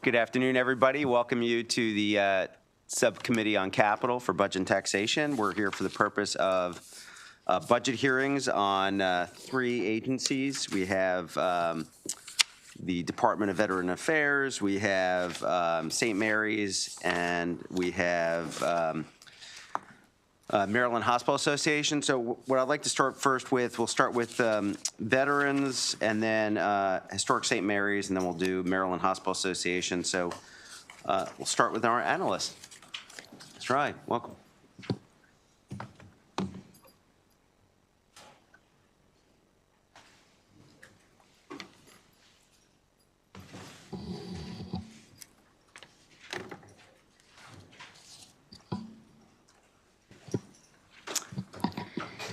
Good afternoon, everybody. Welcome you to the Subcommittee on Capital for Budget and Taxation. We're here for the purpose of budget hearings on 3 agencies. We have the Department of Veteran Affairs, we have St. Mary's, and we have Maryland Hospital Association. So what I'd like to start first with, we'll start with veterans, and then Historic St. Mary's, and then we'll do Maryland Hospital Association. So we'll start with our analyst. That's right. Welcome.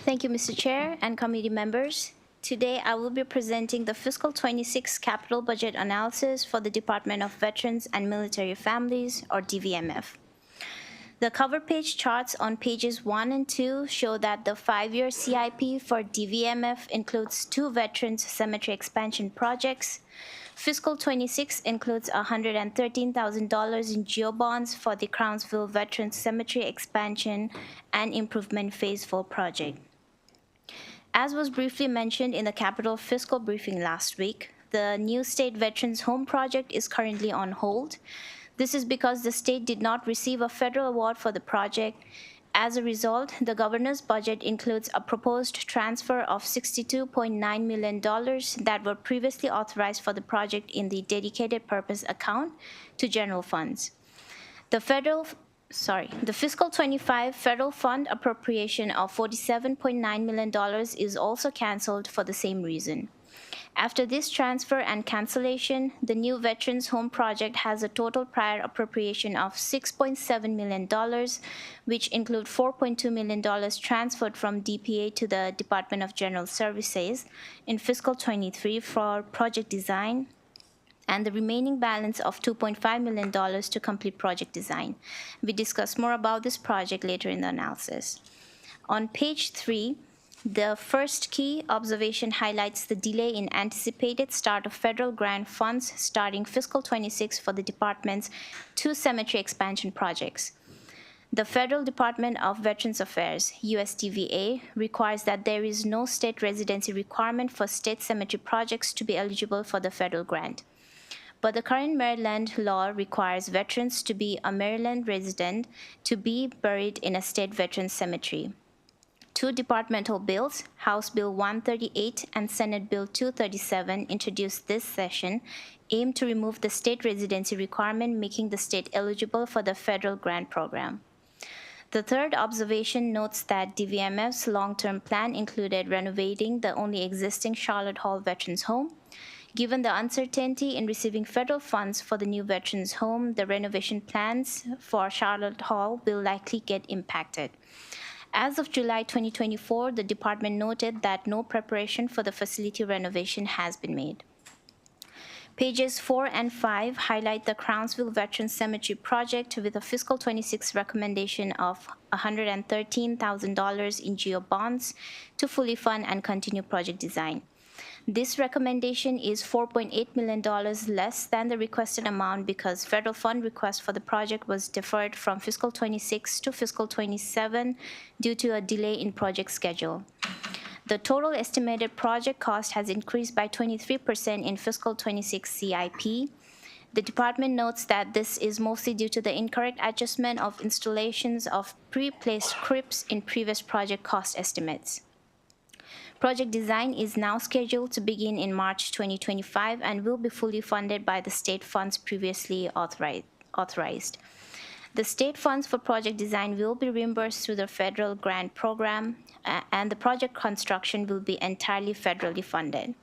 Thank you, Mr. Chair and committee members. Today, I will be presenting the fiscal 26 capital budget analysis for the Department of Veterans and Military Families, or DVMF. The cover page charts on pages 1 and 2 show that the 5-year CIP for DVMF includes 2 veterans cemetery expansion projects. Fiscal 26 includes $113,000 in GEO bonds for the Crownsville Veterans Cemetery expansion and improvement phase 4 project. As was briefly mentioned in the Capital Fiscal Briefing last week, the new state Veterans Home project is currently on hold. This is because the state did not receive a federal award for the project. As a result, the governor's budget includes a proposed transfer of $62.9 million that were previously authorized for the project in the dedicated purpose account to general funds. The fiscal 25 federal fund appropriation of $47.9 million is also canceled for the same reason. After this transfer and cancellation, the new Veterans Home project has a total prior appropriation of $6.7 million, which include $4.2 million transferred from DPA to the Department of General Services in fiscal 23 for project design, and the remaining balance of $2.5 million to complete project design. We discuss more about this project later in the analysis. On page 3, the first key observation highlights the delay in anticipated start of federal grant funds starting fiscal 26 for the department's 2 cemetery expansion projects. The Federal Department of Veterans Affairs, USDVA, requires that there is no state residency requirement for state cemetery projects to be eligible for the federal grant. But the current Maryland law requires veterans to be a Maryland resident to be buried in a state veterans cemetery. 2 departmental bills, House Bill 138 and Senate Bill 237, introduced this session, aim to remove the state residency requirement, making the state eligible for the federal grant program. The third observation notes that DVMF's long-term plan included renovating the only existing Charlotte Hall Veterans Home. Given the uncertainty in receiving federal funds for the new Veterans Home, the renovation plans for Charlotte Hall will likely get impacted. As of July 2024, the department noted that no preparation for the facility renovation has been made. Pages 4 and 5 highlight the Crownsville Veterans Cemetery project with a fiscal 26 recommendation of $113,000 in GEO bonds to fully fund and continue project design. This recommendation is $4.8 million less than the requested amount because federal fund request for the project was deferred from fiscal 26 to fiscal 27 due to a delay in project schedule. The total estimated project cost has increased by 23% in fiscal 26 CIP. The department notes that this is mostly due to the incorrect adjustment of installations of pre-placed crypts in previous project cost estimates. Project design is now scheduled to begin in March 2025 and will be fully funded by the state funds previously authorized. The state funds for project design will be reimbursed through the federal grant program, and the project construction will be entirely federally funded.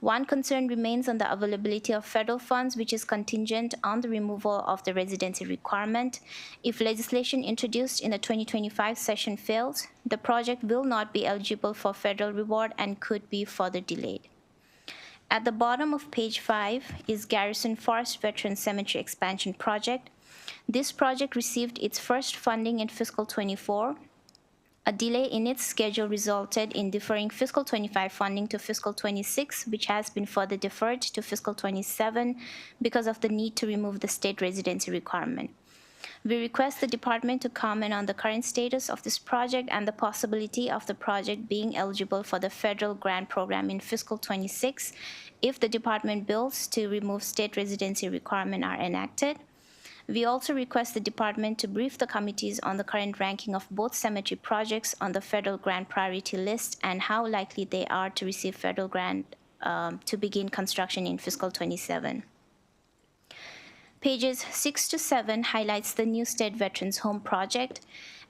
One concern remains on the availability of federal funds, which is contingent on the removal of the residency requirement. If legislation introduced in the 2025 session fails, the project will not be eligible for federal reward and could be further delayed. At the bottom of page 5 is Garrison Forest Veterans Cemetery Expansion Project. This project received its first funding in fiscal 24. A delay in its schedule resulted in deferring fiscal 25 funding to fiscal 26, which has been further deferred to fiscal 27 because of the need to remove the state residency requirement. We request the department to comment on the current status of this project and the possibility of the project being eligible for the federal grant program in fiscal 26 if the department bills to remove state residency requirement are enacted. We also request the department to brief the committees on the current ranking of both cemetery projects on the federal grant priority list and how likely they are to receive federal grant to begin construction in fiscal 27. Pages 6 to 7 highlights the new state veterans home project.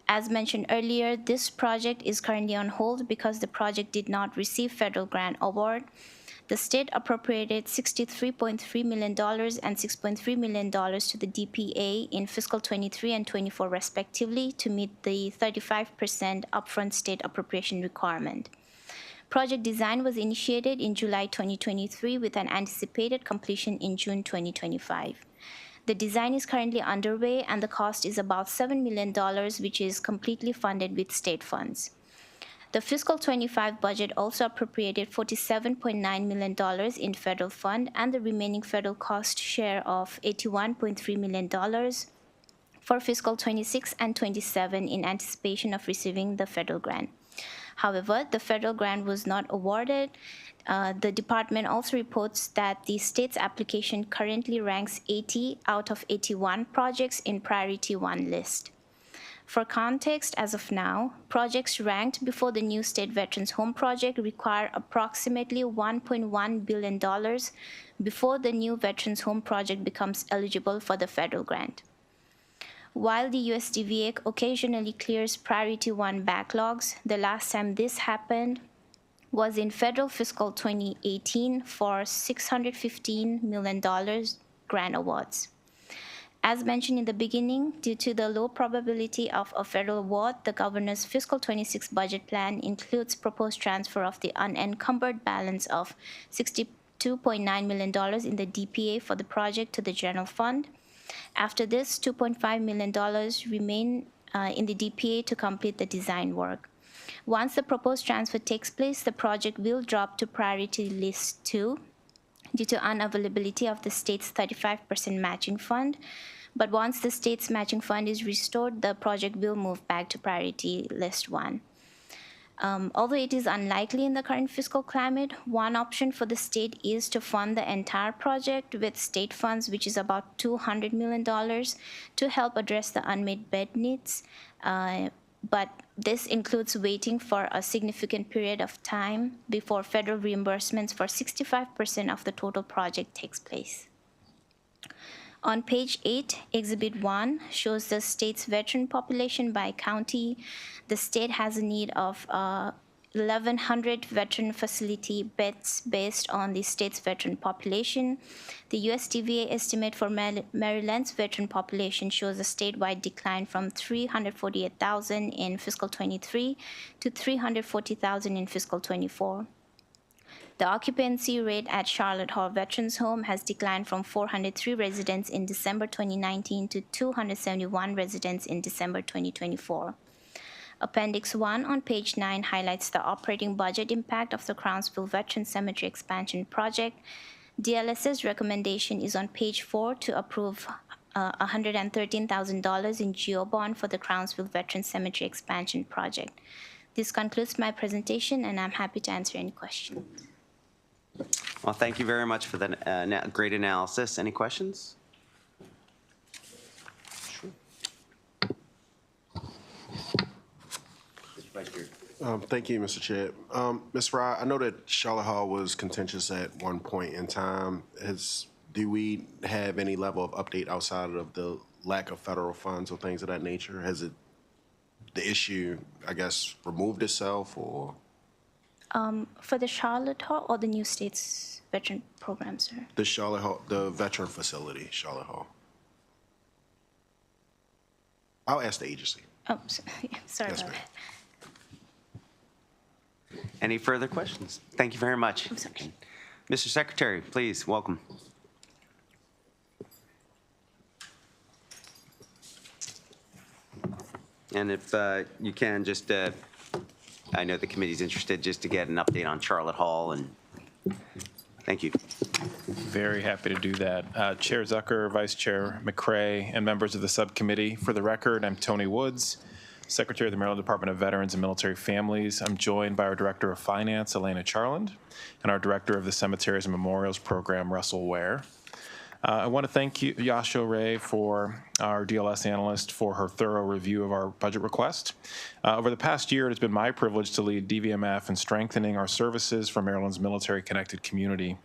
As mentioned earlier, this project is currently on hold because the project did not receive federal grant award. The state appropriated $63.3 million and $6.3 million to the DPA in fiscal 23 and 24 respectively to meet the 35% upfront state appropriation requirement. Project design was initiated in July 2023 with an anticipated completion in June 2025. The design is currently underway and the cost is about $7 million, which is completely funded with state funds. The fiscal 25 budget also appropriated $47.9 million in federal fund and the remaining federal cost share of $81.3 million for fiscal 26 and 27 in anticipation of receiving the federal grant. However, the federal grant was not awarded. The department also reports that the state's application currently ranks 80 out of 81 projects in Priority 1 list. For context, as of now, projects ranked before the new state veterans home project require approximately $1.1 billion before the new veterans home project becomes eligible for the federal grant. While the USDVA occasionally clears Priority 1 backlogs, the last time this happened was in federal fiscal 2018 for $615 million grant awards. As mentioned in the beginning, due to the low probability of a federal award, the governor's fiscal 26 budget plan includes proposed transfer of the unencumbered balance of $62.9 million in the DPA for the project to the general fund. After this, $2.5 million remain in the DPA to complete the design work. Once the proposed transfer takes place, the project will drop to Priority List 2 due to unavailability of the state's 35% matching fund. But once the state's matching fund is restored, the project will move back to Priority List 1. Although it is unlikely in the current fiscal climate, one option for the state is to fund the entire project with state funds, which is about $200 million, to help address the unmet bed needs. But this includes waiting for a significant period of time before federal reimbursements for 65% of the total project takes place. On page 8, Exhibit 1 shows the state's veteran population by county. The state has a need of 1,100 veteran facility beds based on the state's veteran population. The USDVA estimate for Maryland's veteran population shows a statewide decline from 348,000 in fiscal 23 to 340,000 in fiscal 24. The occupancy rate at Charlotte Hall Veterans Home has declined from 403 residents in December 2019 to 271 residents in December 2024. Appendix 1 on page 9 highlights the operating budget impact of the Crownsville Veteran Cemetery Expansion Project. DLS's recommendation is on page 4 to approve $113,000 in GEO bond for the Crownsville Veteran Cemetery Expansion Project. This concludes my presentation, and I'm happy to answer any questions. Well, thank you very much for the great analysis. Any questions? Sure. Thank you, Mr. Chair. Ms. Fry, I know that Charlotte Hall was contentious at one point in time. Do we have any level of update outside of the lack of federal funds or things of that nature? Has the issue, I guess, removed itself, or? For the Charlotte Hall or the new state's veteran program, sir? The Charlotte Hall, the veteran facility, Charlotte Hall. I'll ask the agency. Oh, sorry Yes, about ma'am. that. Any further questions? Thank you very much. I'm sorry. Mr. Secretary, please, welcome. And if you can, just, I know the committee's interested, just to get an update on Charlotte Hall, and thank you. Very happy to do that. Chair Zucker, Vice Chair McCray, and members of the subcommittee. For the record, I'm Tony Woods, Secretary of the Maryland Department of Veterans and Military Families. I'm joined by our Director of Finance, Elena Charland, and our Director of the Cemeteries and Memorials Program, Russell Ware. I want to thank you, Yasho Ray, for our DLS analyst, for her thorough review of our budget request. Over the past year, it has been my privilege to lead DVMF in strengthening our services for Maryland's military-connected community.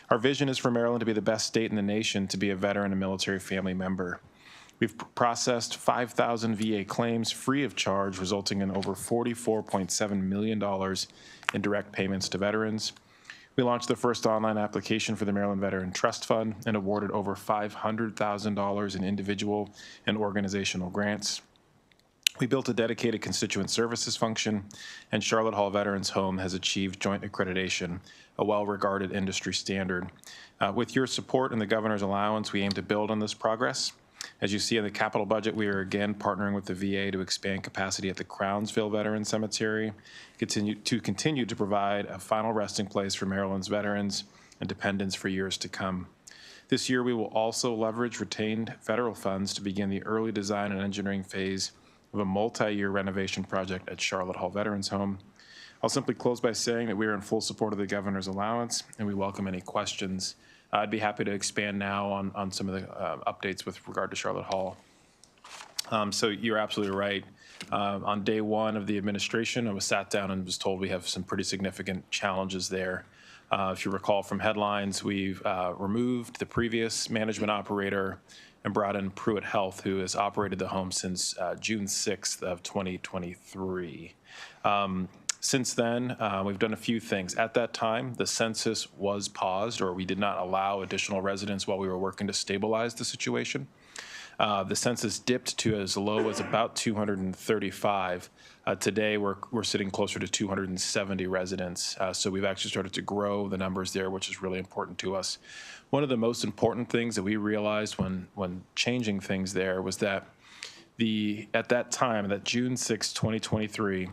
Our vision is for Maryland to be the best state in the nation to be a veteran and military family member. We've processed 5,000 VA claims free of charge, resulting in over $44.7 million in direct payments to veterans. We launched the first online application for the Maryland Veteran Trust Fund and awarded over $500,000 in individual and organizational grants. We built a dedicated constituent services function, and Charlotte Hall Veterans Home has achieved joint accreditation, a well-regarded industry standard. With your support and the governor's allowance, we aim to build on this progress. As you see in the capital budget, we are again partnering with the VA to expand capacity at the Crownsville Veterans Cemetery, continue to provide a final resting place for Maryland's veterans and dependents for years to come. This year, we will also leverage retained federal funds to begin the early design and engineering phase of a multi-year renovation project at Charlotte Hall Veterans Home. I'll simply close by saying that we are in full support of the governor's allowance, and we welcome any questions. I'd be happy to expand now on some of the updates with regard to Charlotte Hall. So you're absolutely right. On day one of the administration, I was sat down and was told we have some pretty significant challenges there. If you recall from headlines, we've removed the previous management operator and brought in Pruitt Health, who has operated the home since June 6th of 2023. Since then, we've done a few things. At that time, the census was paused, or we did not allow additional residents while we were working to stabilize the situation. The census dipped to as low as about 235. Today, we're sitting closer to 270 residents. So we've actually started to grow the numbers there, which is really important to us. One of the most important things that we realized when changing things there was that at that time, that June 6, 2023,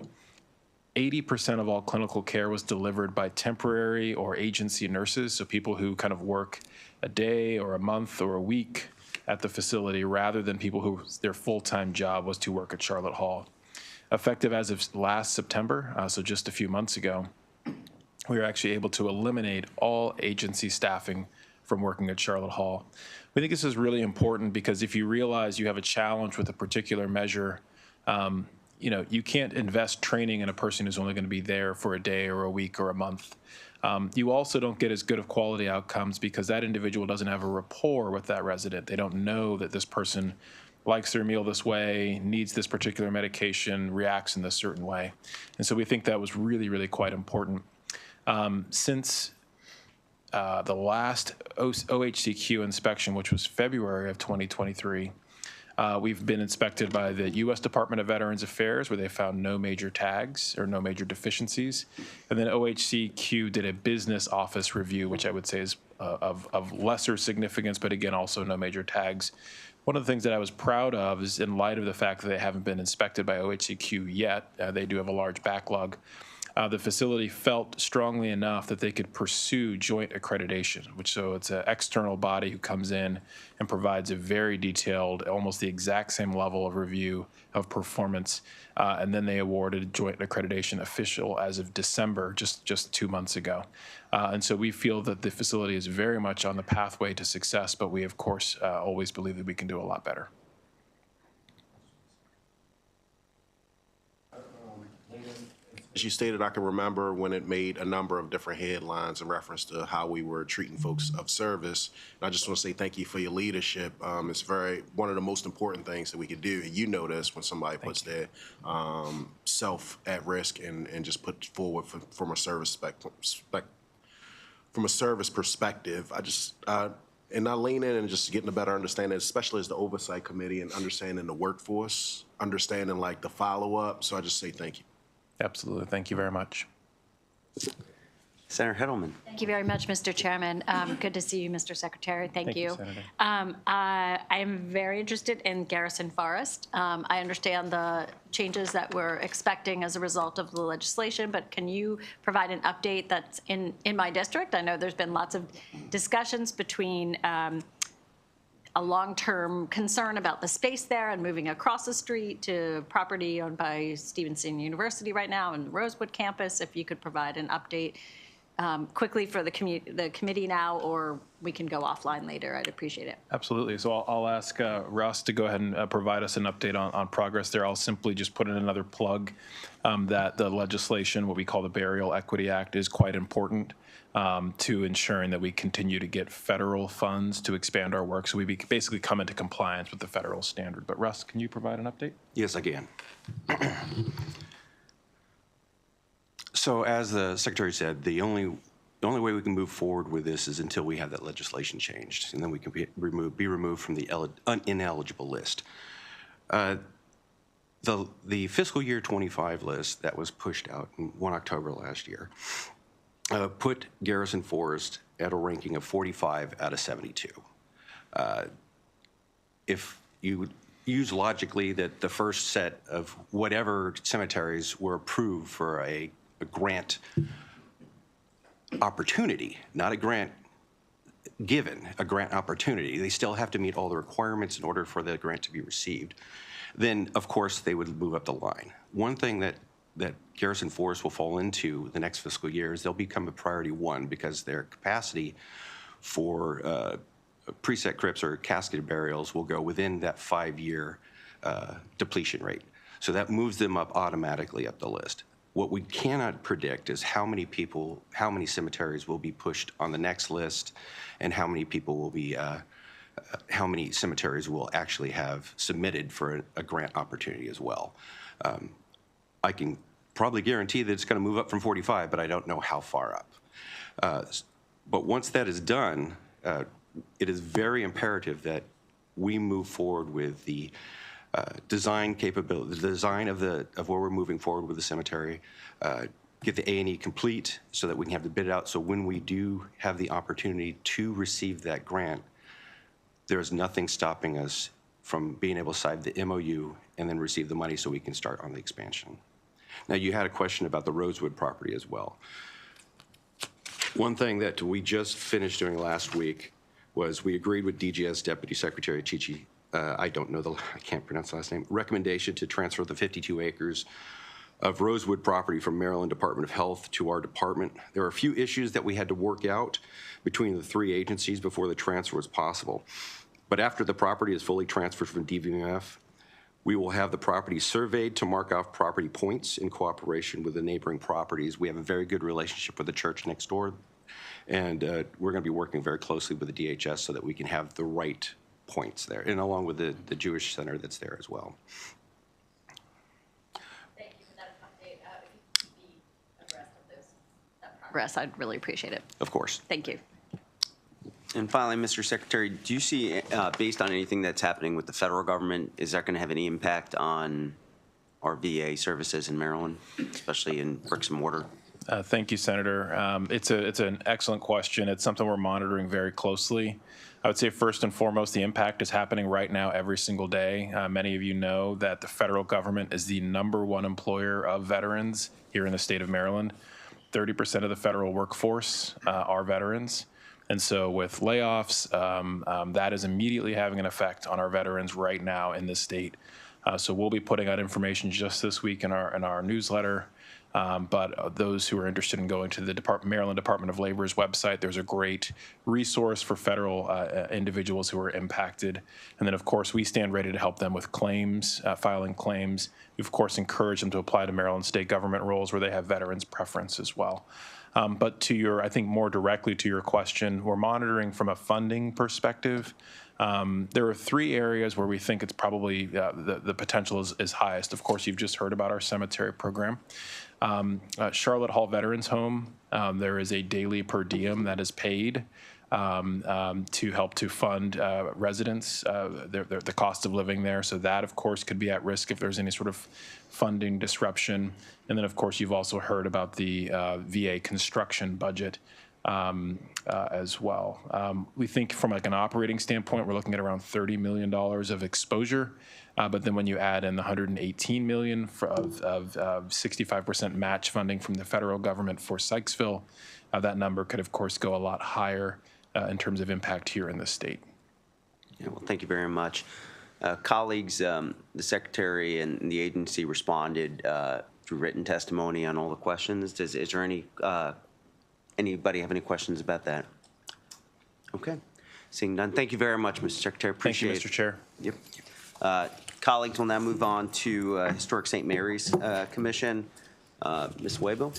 80% of all clinical care was delivered by temporary or agency nurses, so people who kind of work a day or a month or a week at the facility, rather than people who their full-time job was to work at Charlotte Hall. Effective as of last September, so just a few months ago, we were actually able to eliminate all agency staffing from working at Charlotte Hall. We think this is really important because if you realize you have a challenge with a particular measure, you can't invest training in a person who's only going to be there for a day or a week or a month. You also don't get as good of quality outcomes because that individual doesn't have a rapport with that resident. They don't know that this person likes their meal this way, needs this particular medication, reacts in this certain way. And so we think that was really, really quite important. Since the last OHCQ inspection, which was February of 2023, we've been inspected by the U.S. Department of Veterans Affairs, where they found no major tags or no major deficiencies. And then OHCQ did a business office review, which I would say is of lesser significance, but again, also no major tags. One of the things that I was proud of is, in light of the fact that they haven't been inspected by OHCQ yet, they do have a large backlog. The facility felt strongly enough that they could pursue joint accreditation, so it's an external body who comes in and provides a very detailed, almost the exact same level of review of performance, and then they awarded joint accreditation official as of December, just 2 months ago. And so we feel that the facility is very much on the pathway to success, but we, of course, always believe that we can do a lot better. As you stated, I can remember when it made a number of different headlines in reference to how we were treating folks of service. And I just want to say thank you for your leadership. It's one of the most important things that we can do. And you know this when somebody puts their self at risk and just put forward from a service perspective. And I lean in and just getting a better understanding, especially as the oversight committee and understanding the workforce, understanding like the follow-up. So I just say thank you. Absolutely. Thank you very much. Senator Heddleman. Thank you very much, Mr. Chairman. Good to see you, Mr. Secretary. Thank you. Senator. I am very interested in Garrison Forest. I understand the changes that we're expecting as a result of the legislation, but can you provide an update that's in my district? I know there's been lots of discussions between a long-term concern about the space there and moving across the street to property owned by Stevenson University right now and the Rosewood campus. If you could provide an update quickly for the committee now, or we can go offline later. I'd appreciate it. Absolutely. So I'll ask Russ to go ahead and provide us an update on progress there. I'll simply just put in another plug that the legislation, what we call the Burial Equity Act, is quite important to ensuring that we continue to get federal funds to expand our work. So we basically come into compliance with the federal standard. But Russ, can you provide an update? Yes, I can. So as the Secretary said, the only way we can move forward with this is until we have that legislation changed, and then we can be removed from the ineligible list. The fiscal year 25 list that was pushed out in 1 October last year put Garrison Forest at a ranking of 45 out of 72. If you use logically that the first set of whatever cemeteries were approved for a grant opportunity, not a grant given, a grant opportunity. They still have to meet all the requirements in order for the grant to be received. Then, of course, they would move up the line. One thing that Garrison Forest will fall into the next fiscal year is they'll become a priority 1 because their capacity for preset crypts or casketed burials will go within that 5-year depletion rate. So that moves them up automatically up the list. What we cannot predict is how many cemeteries will be pushed on the next list, and how many people will be, how many cemeteries will actually have submitted for a grant opportunity as well. I can probably guarantee that it's going to move up from 45, but I don't know how far up. But once that is done, it is very imperative that we move forward with the design capability, the design of where we're moving forward with the cemetery, get the A&E complete so that we can have the bid out. So when we do have the opportunity to receive that grant, there's nothing stopping us from being able to sign the MOU and then receive the money so we can start on the expansion. Now, you had a question about the Rosewood property as well. One thing that we just finished doing last week was we agreed with DGS Deputy Secretary Chichi, I can't pronounce the last name, recommendation to transfer the 52 acres of Rosewood property from Maryland Department of Health to our department. There are a few issues that we had to work out between the 3 agencies before the transfer was possible. But after the property is fully transferred from DVMF, we will have the property surveyed to mark off property points in cooperation with the neighboring properties. We have a very good relationship with the church next door, and we're going to be working very closely with the DHS so that we can have the right points there, and along with the Jewish Center that's there as well. Thank you for that update. If you could be abreast of that progress, I'd really appreciate it. Of course. Thank you. And finally, Mr. Secretary, do you see, based on anything that's happening with the federal government, is that going to have any impact on our VA services in Maryland, especially in bricks and mortar? Thank you, Senator. It's an excellent question. It's something we're monitoring very closely. I would say first and foremost, the impact is happening right now every single day. Many of you know that the federal government is the #1 employer of veterans here in the state of Maryland. 30% of the federal workforce are veterans. And so with layoffs, that is immediately having an effect on our veterans right now in this state. So we'll be putting out information just this week in our newsletter. But those who are interested in going to the Maryland Department of Labor's website, there's a great resource for federal individuals who are impacted. And then, of course, we stand ready to help them with claims, filing claims. We, of course, encourage them to apply to Maryland state government roles where they have veterans preference as well. But I think more directly to your question, we're monitoring from a funding perspective. There are 3 areas where we think it's probably the potential is highest. Of course, you've just heard about our cemetery program. Charlotte Hall Veterans Home, there is a daily per diem that is paid to help to fund residents, the cost of living there. So that, of course, could be at risk if there's any sort of funding disruption. And then, of course, you've also heard about the VA construction budget as well. We think from like an operating standpoint, we're looking at around $30 million of exposure. But then when you add in the $118 million of 65% match funding from the federal government for Sykesville, that number could, of course, go a lot higher in terms of impact here in the state. Yeah, well, thank you very much. Colleagues, the Secretary and the agency responded through written testimony on all the questions. Is there anybody have any questions about that? Okay. Seeing none, thank you very much, Mr. Secretary. Appreciate it. Thank you, Mr. Chair. Yep. Colleagues will now move on to Historic St. Mary's Commission. Ms. Waybill.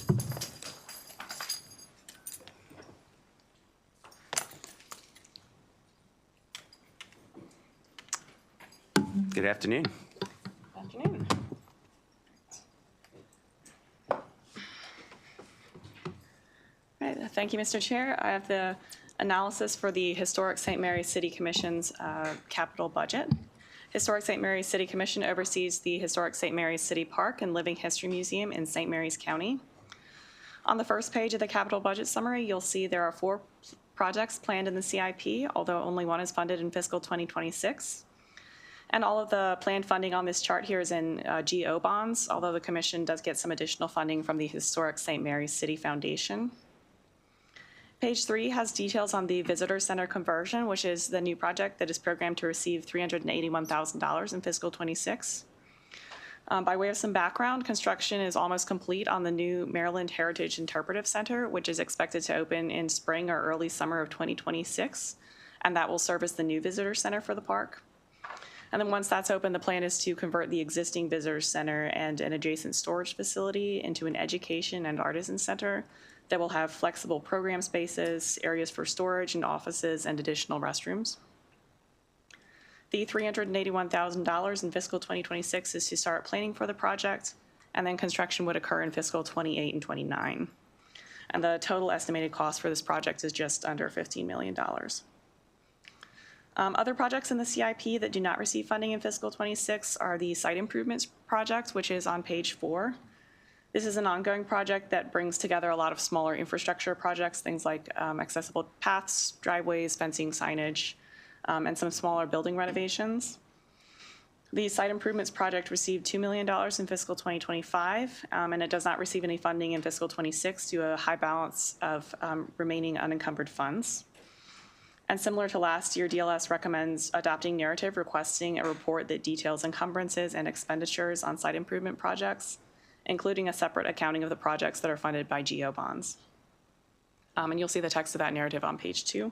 Good afternoon. Afternoon. All right, thank you, Mr. Chair. I have the analysis for the Historic St. Mary's City Commission's capital budget. Historic St. Mary's City Commission oversees the Historic St. Mary's City Park and Living History Museum in St. Mary's County. On the first page of the capital budget summary, you'll see there are 4 projects planned in the CIP, although only 1 is funded in fiscal 2026. And all of the planned funding on this chart here is in GO bonds, although the Commission does get some additional funding from the Historic St. Mary's City Foundation. Page 3 has details on the Visitor Center conversion, which is the new project that is programmed to receive $381,000 in fiscal 26. By way of some background, construction is almost complete on the new Maryland Heritage Interpretive Center, which is expected to open in spring or early summer of 2026, and that will serve as the new visitor center for the park. And then once that's open, the plan is to convert the existing visitor center and an adjacent storage facility into an education and artisan center that will have flexible program spaces, areas for storage and offices, and additional restrooms. The $381,000 in fiscal 2026 is to start planning for the project, and then construction would occur in fiscal 28 and 29. And the total estimated cost for this project is just under $15 million. Other projects in the CIP that do not receive funding in fiscal 26 are the site improvements project, which is on page 4. This is an ongoing project that brings together a lot of smaller infrastructure projects, things like accessible paths, driveways, fencing, signage, and some smaller building renovations. The site improvements project received $2 million in fiscal 2025, and it does not receive any funding in fiscal 26 due to a high balance of remaining unencumbered funds. And similar to last year, DLS recommends adopting narrative requesting a report that details encumbrances and expenditures on site improvement projects, including a separate accounting of the projects that are funded by GO bonds. And you'll see the text of that narrative on page 2.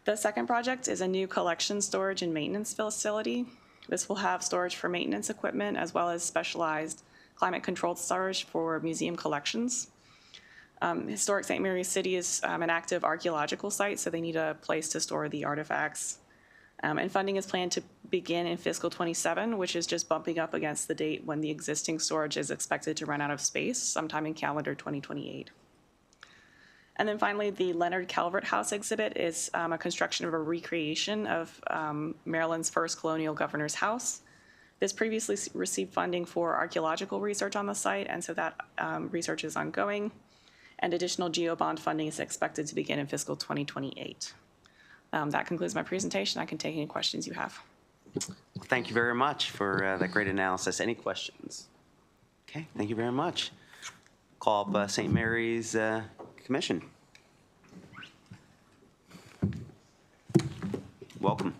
The second project is a new collection, storage, and maintenance facility. This will have storage for maintenance equipment as well as specialized climate-controlled storage for museum collections. Historic St. Mary's City is an active archaeological site, so they need a place to store the artifacts. And funding is planned to begin in fiscal 27, which is just bumping up against the date when the existing storage is expected to run out of space, sometime in calendar 2028. And then finally, the Leonard Calvert House exhibit is a construction of a recreation of Maryland's first colonial governor's house. This previously received funding for archaeological research on the site, and so that research is ongoing. And additional GO bond funding is expected to begin in fiscal 2028. That concludes my presentation. I can take any questions you have. Thank you very much for that great analysis. Any questions? Okay, thank you very much. Call up St. Mary's Commission. Welcome.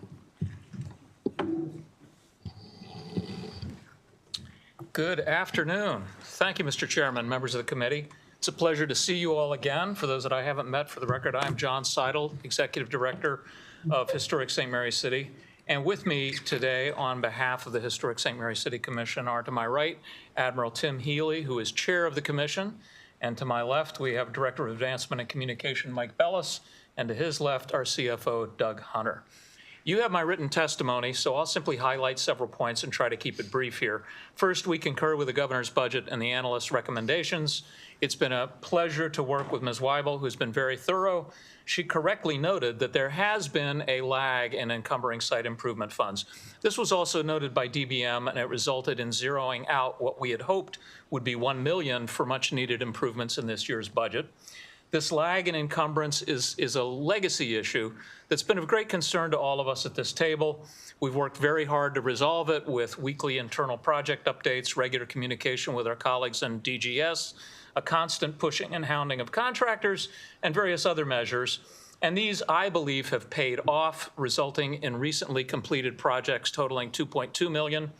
Good afternoon. Thank you, Mr. Chairman, members of the committee. It's a pleasure to see you all again. For those that I haven't met, for the record, I'm John Seidel, Executive Director of Historic St. Mary's City. And with me today on behalf of the Historic St. Mary's City Commission are, to my right, Admiral Tim Healy, who is Chair of the Commission. And to my left, we have Director of Advancement and Communication, Mike Bellis. And to his left, our CFO, Doug Hunter. You have my written testimony, so I'll simply highlight several points and try to keep it brief here. First, we concur with the governor's budget and the analyst's recommendations. It's been a pleasure to work with Ms. Weibel, who's been very thorough. She correctly noted that there has been a lag in encumbering site improvement funds. This was also noted by DBM, and it resulted in zeroing out what we had hoped would be $1 million for much-needed improvements in this year's budget. This lag in encumbrance is a legacy issue that's been of great concern to all of us at this table. We've worked very hard to resolve it with weekly internal project updates, regular communication with our colleagues in DGS, a constant pushing and hounding of contractors, and various other measures. And these, I believe, have paid off, resulting in recently completed projects totaling $2.2 million.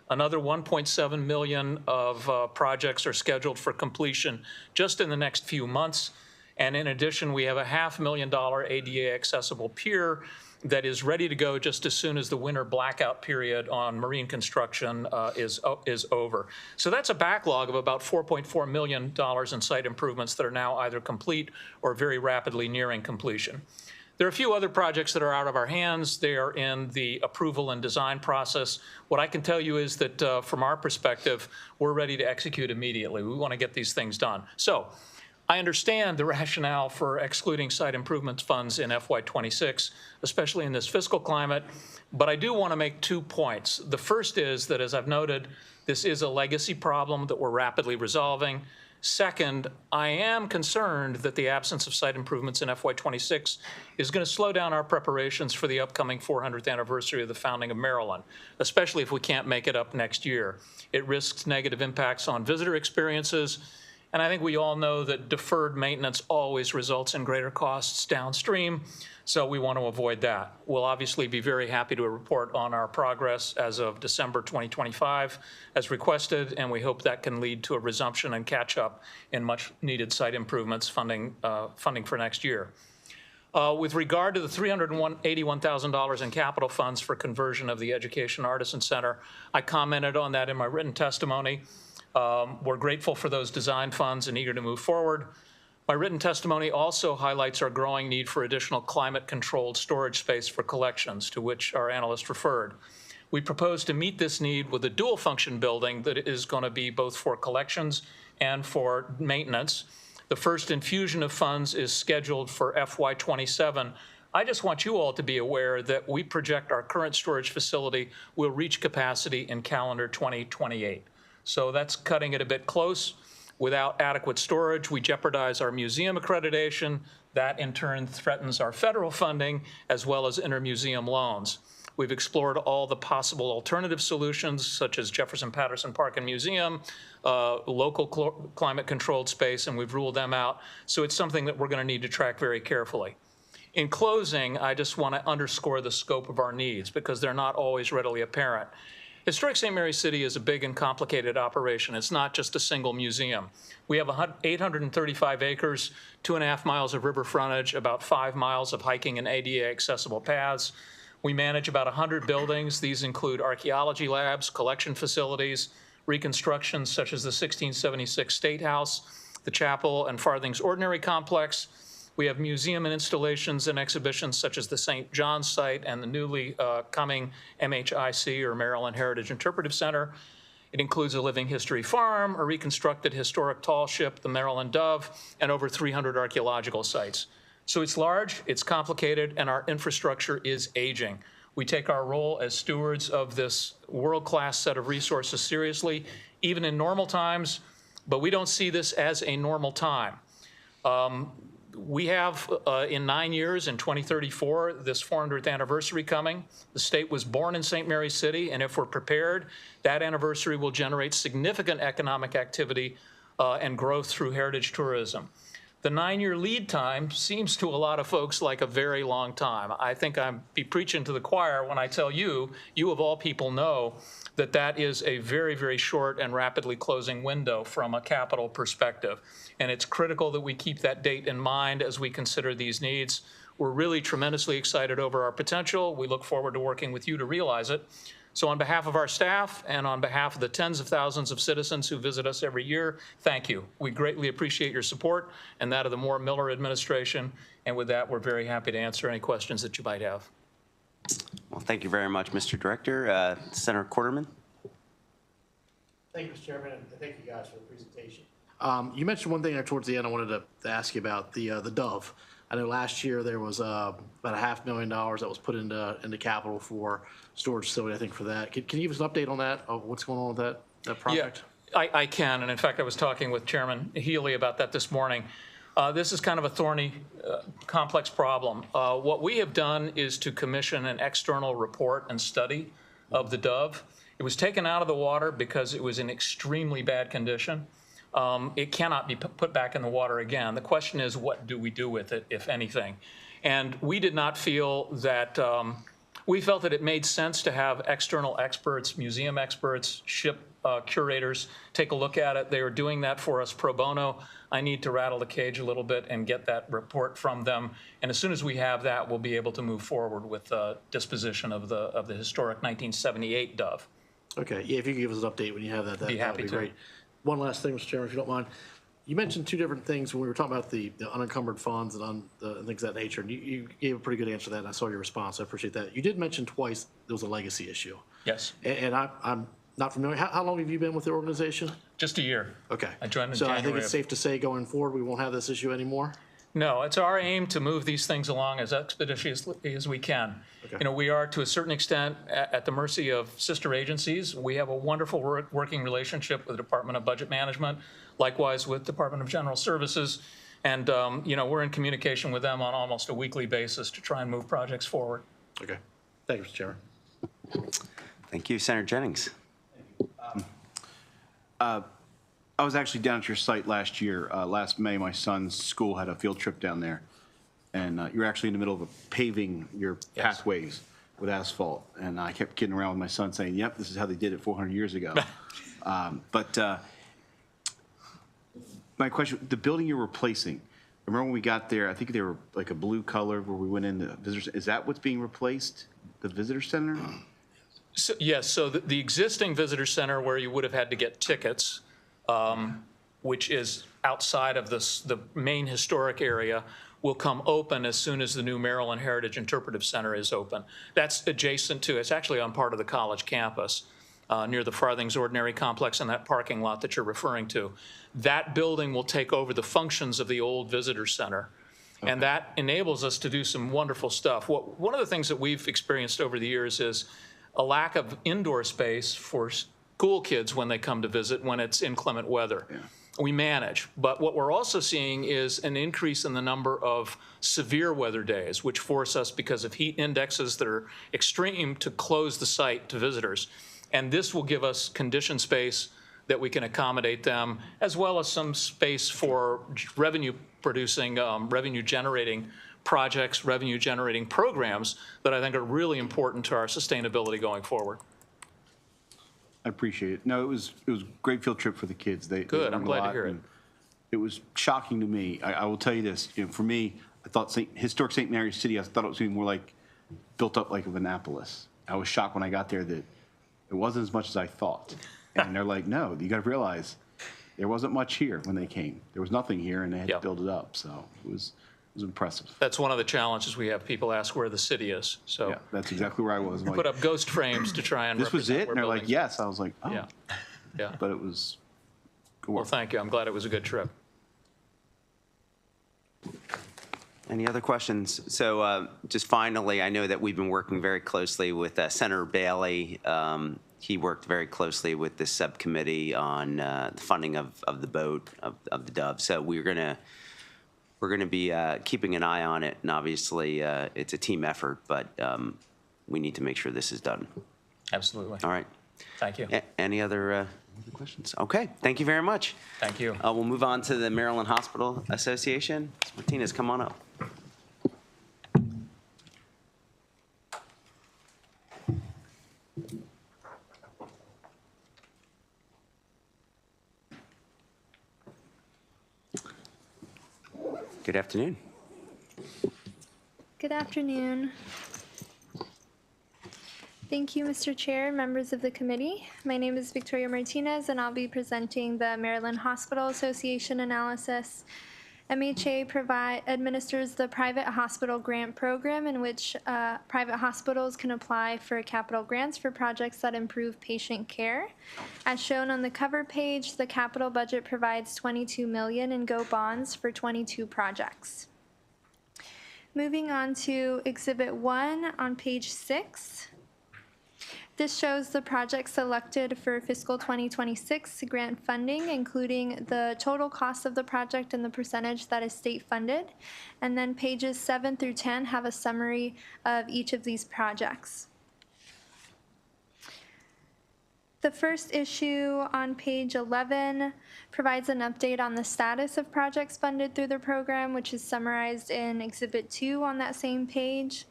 Another $1.7 million of projects are scheduled for completion just in the next few months. And in addition, we have a $500,000 ADA accessible pier that is ready to go just as soon as the winter blackout period on marine construction is over. So that's a backlog of about $4.4 million in site improvements that are now either complete or very rapidly nearing completion. There are a few other projects that are out of our hands. They are in the approval and design process. What I can tell you is that from our perspective, we're ready to execute immediately. We want to get these things done. So I understand the rationale for excluding site improvement funds in FY26, especially in this fiscal climate, but I do want to make 2 points. The first is that, as I've noted, this is a legacy problem that we're rapidly resolving. Second, I am concerned that the absence of site improvements in FY26 is going to slow down our preparations for the upcoming 400th anniversary of the founding of Maryland, especially if we can't make it up next year. It risks negative impacts on visitor experiences. And I think we all know that deferred maintenance always results in greater costs downstream, so we want to avoid that. We'll obviously be very happy to report on our progress as of December 2025 as requested, and we hope that can lead to a resumption and catch up in much needed site improvements funding for next year. With regard to the $381,000 in capital funds for conversion of the Education Artisan Center, I commented on that in my written testimony. We're grateful for those design funds and eager to move forward. My written testimony also highlights our growing need for additional climate-controlled storage space for collections, to which our analyst referred. We propose to meet this need with a dual-function building that is going to be both for collections and for maintenance. The first infusion of funds is scheduled for FY27. I just want you all to be aware that we project our current storage facility will reach capacity in calendar 2028. So that's cutting it a bit close. Without adequate storage, we jeopardize our museum accreditation. That in turn threatens our federal funding as well as inter-museum loans. We've explored all the possible alternative solutions, such as Jefferson Patterson Park and Museum, local climate-controlled space, and we've ruled them out. So it's something that we're going to need to track very carefully. In closing, I just want to underscore the scope of our needs because they're not always readily apparent. Historic St. Mary's City is a big and complicated operation. It's not just a single museum. We have 835 acres, 2.5 miles of river frontage, about 5 miles of hiking and ADA accessible paths. We manage about 100 buildings. These include archaeology labs, collection facilities, reconstructions such as the 1676 State House, the chapel, and Farthing's Ordinary Complex. We have museum and installations and exhibitions such as the St. John's site and the newly coming MHIC, or Maryland Heritage Interpretive Center. It includes a living history farm, a reconstructed historic tall ship, the Maryland Dove, and over 300 archaeological sites. So it's large, it's complicated, and our infrastructure is aging. We take our role as stewards of this world-class set of resources seriously, even in normal times, but we don't see this as a normal time. We have, in 9 years, in 2034, this 400th anniversary coming. The state was born in St. Mary's City, and if we're prepared, that anniversary will generate significant economic activity and growth through heritage tourism. The 9-year lead time seems to a lot of folks like a very long time. I think I'm be preaching to the choir when I tell you, you of all people know that that is a very, very short and rapidly closing window from a capital perspective. And it's critical that we keep that date in mind as we consider these needs. We're really tremendously excited over our potential. We look forward to working with you to realize it. So on behalf of our staff and on behalf of the tens of thousands of citizens who visit us every year, thank you. We greatly appreciate your support and that of the Moore Miller administration. And with that, we're very happy to answer any questions that you might have. Well, thank you very much, Mr. Director. Senator Quarterman? Thank you, Mr. Chairman, and thank you guys for the presentation. You mentioned one thing there towards the end I wanted to ask you about, the Dove. I know last year there was about $500,000 that was put into capital for storage facility, I think, for that. Can you give us an update on that, of what's going on with that project? Yeah, I can, and in fact, I was talking with Chairman Healy about that this morning. This is kind of a thorny, complex problem. What we have done is to commission an external report and study of the Dove. It was taken out of the water because it was in extremely bad condition. It cannot be put back in the water again. The question is, what do we do with it, if anything? And we did not feel that, we felt that it made sense to have external experts, museum experts, ship curators take a look at it. They are doing that for us pro bono. I need to rattle the cage a little bit and get that report from them. And as soon as we have that, we'll be able to move forward with disposition of the historic 1978 Dove. Okay, yeah, if you could give us an update when you have that, Be happy would be to. great. One last thing, Mr. Chairman, if you don't mind. You mentioned two different things when we were talking about the unencumbered funds and things of that nature, and you gave a pretty good answer to that, and I saw your response. I appreciate that. You did mention twice there was a legacy issue. Yes, And I'm not familiar. How long have you been with the organization? just a year. Okay. I joined in So I think January it's of- safe to say going forward, we won't have this issue anymore? No, it's our aim to move these things along as expeditiously as we can. Okay. You know, we are to a certain extent at the mercy of sister agencies. We have a wonderful working relationship with the Department of Budget Management, likewise with Department of General Services. And, you know, we're in communication with them on almost a weekly basis to try and move projects forward. Okay. Thank you, Mr. Chairman. Thank you. Senator Jennings? I was actually down at your site last year. Last May, my son's school had a field trip down there. And you're actually in the middle of paving your pathways with asphalt. And I kept kidding around with my son saying, yep, this is how they did it 400 years ago. My question, the building you're replacing, I remember when we got there, I think they were like a blue color where we went in the visitors. Is that what's being replaced? The visitor center? So, yes, so the existing visitor center where you would have had to get tickets, which is outside of the main historic area, will come open as soon as the new Maryland Heritage Interpretive Center is open. That's adjacent to, it's actually on part of the college campus, near the Farthing's Ordinary Complex and that parking lot that you're referring to. That building will take over the functions of the old visitor center. Okay. And that enables us to do some wonderful stuff. One of the things that we've experienced over the years is a lack of indoor space for school kids when they come to visit when it's inclement weather. Yeah. We manage, but what we're also seeing is an increase in the number of severe weather days, which force us, because of heat indexes that are extreme, to close the site to visitors. And this will give us condition space that we can accommodate them, as well as some space for revenue-producing, revenue-generating projects, revenue-generating programs that I think are really important to our sustainability going forward. I appreciate it. No, it was a great field trip for the kids. They Good, I'm learned a glad to lot, hear it. and it was shocking to me. I will tell you this, you know, for me, I thought historic St. Mary's City, I thought it was going to be more like, built up like of Annapolis. I was shocked when I got there that it wasn't as much as I thought. And they're like, no, you got to realize there wasn't much here when they came. There was nothing here, and they had Yep. to build it up. So it was impressive. That's one of the challenges we have. People ask where the city is, so Yeah, that's exactly where I was. I'm put like, up ghost frames to try and this was represent it? where And they're like, buildings- yes. I was like, oh. Yeah, yeah. But it was good Well, work. thank you. I'm glad it was a good trip. Any other questions? So just finally, I know that we've been working very closely with Senator Bailey. He worked very closely with the subcommittee on the funding of the boat, of the Dove. So we're going to be keeping an eye on it. And obviously, it's a team effort, but we need to make sure this is done. Absolutely. All right. Thank you. Any other questions? Okay. Thank you very much. Thank you. We'll move on to the Maryland Hospital Association. Ms. Martinez, come on up. Good afternoon. Good afternoon. Thank you, Mr. Chair, members of the committee. My name is Victoria Martinez, and I'll be presenting the Maryland Hospital Association analysis. MHA administers the private hospital grant program in which private hospitals can apply for capital grants for projects that improve patient care. As shown on the cover page, the capital budget provides $22 million in GO bonds for 22 projects. Moving on to Exhibit 1 on page 6. This shows the projects selected for fiscal 2026 grant funding, including the total cost of the project and the percentage that is state funded. And then pages 7 through 10 have a summary of each of these projects. The first issue on page 11 provides an update on the status of projects funded through the program, which is summarized in Exhibit 2 on that same page.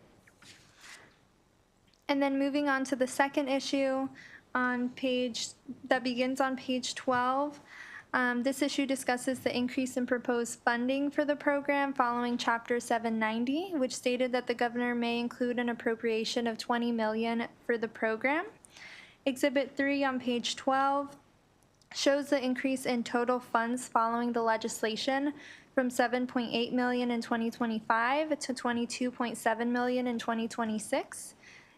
And then moving on to the second issue that begins on page 12. This issue discusses the increase in proposed funding for the program following Chapter 790, which stated that the governor may include an appropriation of $20 million for the program. Exhibit 3 on page 12 shows the increase in total funds following the legislation from $7.8 million in 2025 to $22.7 million in 2026.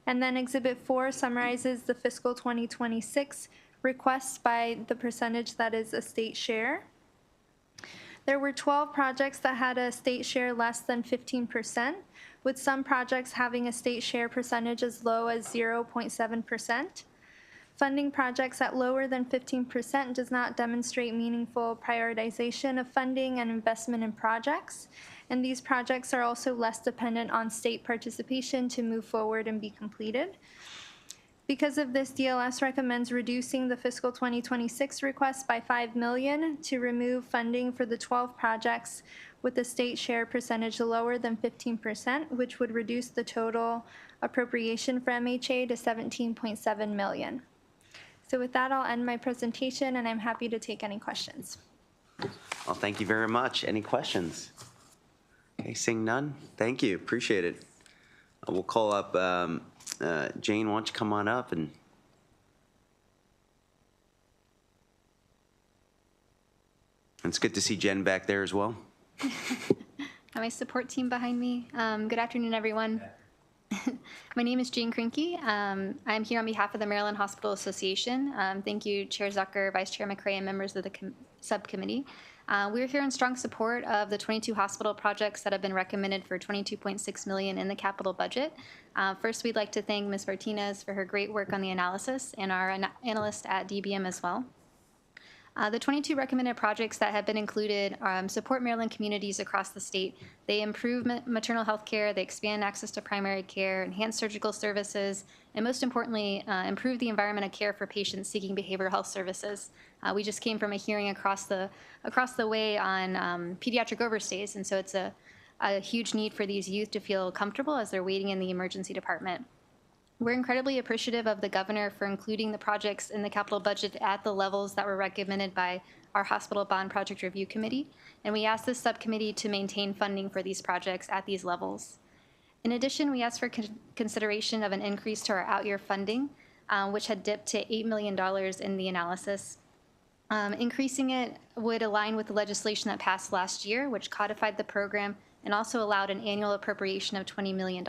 And then Exhibit 4 summarizes the fiscal 2026 requests by the percentage that is a state share. There were 12 projects that had a state share less than 15%, with some projects having a state share percentage as low as 0.7%. Funding projects at lower than 15% does not demonstrate meaningful prioritization of funding and investment in projects. And these projects are also less dependent on state participation to move forward and be completed. Because of this, DLS recommends reducing the fiscal 2026 request by $5 million to remove funding for the 12 projects with a state share percentage lower than 15%, which would reduce the total appropriation for MHA to $17.7 million. So with that, I'll end my presentation, and I'm happy to take any questions. Well, thank you very much. Any questions? Okay, seeing none, thank you, appreciate it. We'll call up, Jane, why don't you come on up and. It's good to see Jen back there as well. Have my support team behind me. Good afternoon, everyone. My name is Jane Krinke. I'm here on behalf of the Maryland Hospital Association. Thank you, Chair Zucker, Vice Chair McCray, and members of the subcommittee. We're here in strong support of the 22 hospital projects that have been recommended for $22.6 million in the capital budget. First, we'd like to thank Ms. Martinez for her great work on the analysis and our analyst at DBM as well. The 22 recommended projects that have been included support Maryland communities across the state. They improve maternal health care, they expand access to primary care, enhance surgical services, and most importantly, improve the environment of care for patients seeking behavioral health services. We just came from a hearing across the way on pediatric overstays, and so it's a huge need for these youth to feel comfortable as they're waiting in the emergency department. We're incredibly appreciative of the governor for including the projects in the capital budget at the levels that were recommended by our Hospital Bond Project Review Committee, and we asked this subcommittee to maintain funding for these projects at these levels. In addition, we asked for consideration of an increase to our out-year funding, which had dipped to $8 million in the analysis. Increasing it would align with the legislation that passed last year, which codified the program and also allowed an annual appropriation of $20 million.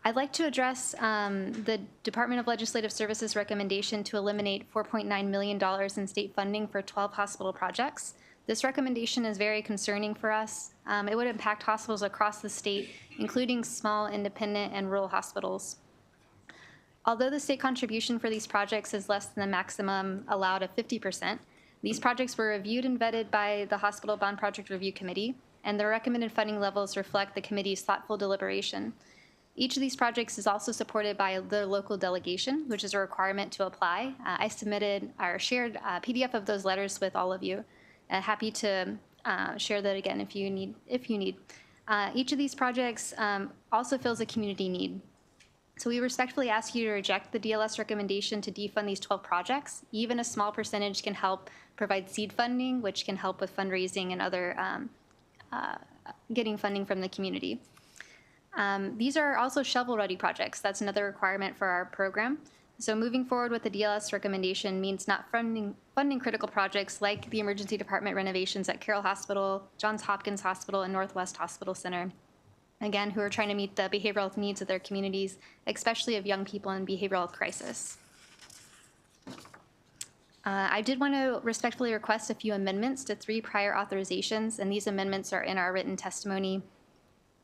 I'd like to address the Department of Legislative Services recommendation to eliminate $4.9 million in state funding for 12 hospital projects. This recommendation is very concerning for us. It would impact hospitals across the state, including small, independent, and rural hospitals. Although the state contribution for these projects is less than the maximum allowed of 50%, these projects were reviewed and vetted by the Hospital Bond Project Review Committee, and the recommended funding levels reflect the committee's thoughtful deliberation. Each of these projects is also supported by the local delegation, which is a requirement to apply. I submitted or shared a PDF of those letters with all of you. Happy to share that again if you need. Each of these projects also fills a community need. So we respectfully ask you to reject the DLS recommendation to defund these 12 projects. Even a small percentage can help provide seed funding, which can help with fundraising and other getting funding from the community. These are also shovel-ready projects. That's another requirement for our program. So moving forward with the DLS recommendation means not funding critical projects like the emergency department renovations at Carroll Hospital, Johns Hopkins Hospital, and Northwest Hospital Center. Again, who are trying to meet the behavioral health needs of their communities, especially of young people in behavioral health crisis. I did want to respectfully request a few amendments to 3 prior authorizations, and these amendments are in our written testimony.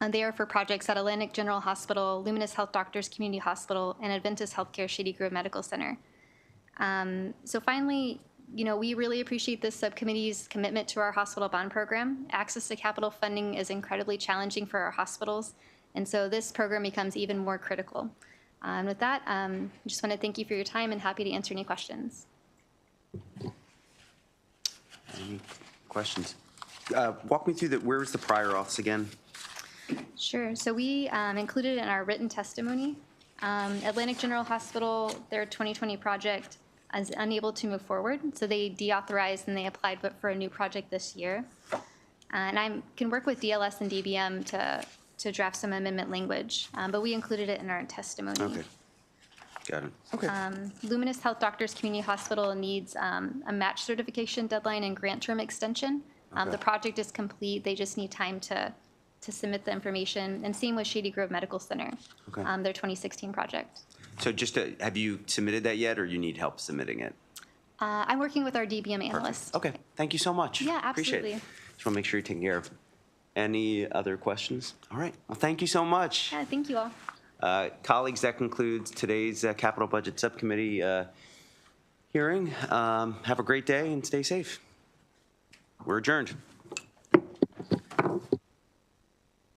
And they are for projects at Atlantic General Hospital, Luminous Health Doctors Community Hospital, and Adventist Healthcare Shady Grove Medical Center. So finally, we really appreciate this subcommittee's commitment to our hospital bond program. Access to capital funding is incredibly challenging for our hospitals, and so this program becomes even more critical. With that, I just want to thank you for your time and happy to answer any questions. Any questions? Walk me through where's the prior auths again? Sure. So we included in our written testimony, Atlantic General Hospital, their 2020 project is unable to move forward. So they deauthorized and they applied for a new project this year. And I can work with DLS and DBM to draft some amendment language, but we included it in our testimony. Okay. Got it. Okay. Luminous Health Doctors Community Hospital needs a match certification deadline and grant term extension. Okay. The project is complete. They just need time to submit the information. And same with Shady Grove Medical Center, Okay. their 2016 project. So have you submitted that yet, or you need help submitting it? I'm working with our DBM analyst. Okay, thank you so much. Yeah, Appreciate absolutely. it. Just want to make sure you're taking care of. Any other questions? All right, well, thank you so much. Yeah, thank you all. Colleagues, that concludes today's Capital Budget Subcommittee hearing. Have a great day and stay safe. We're adjourned.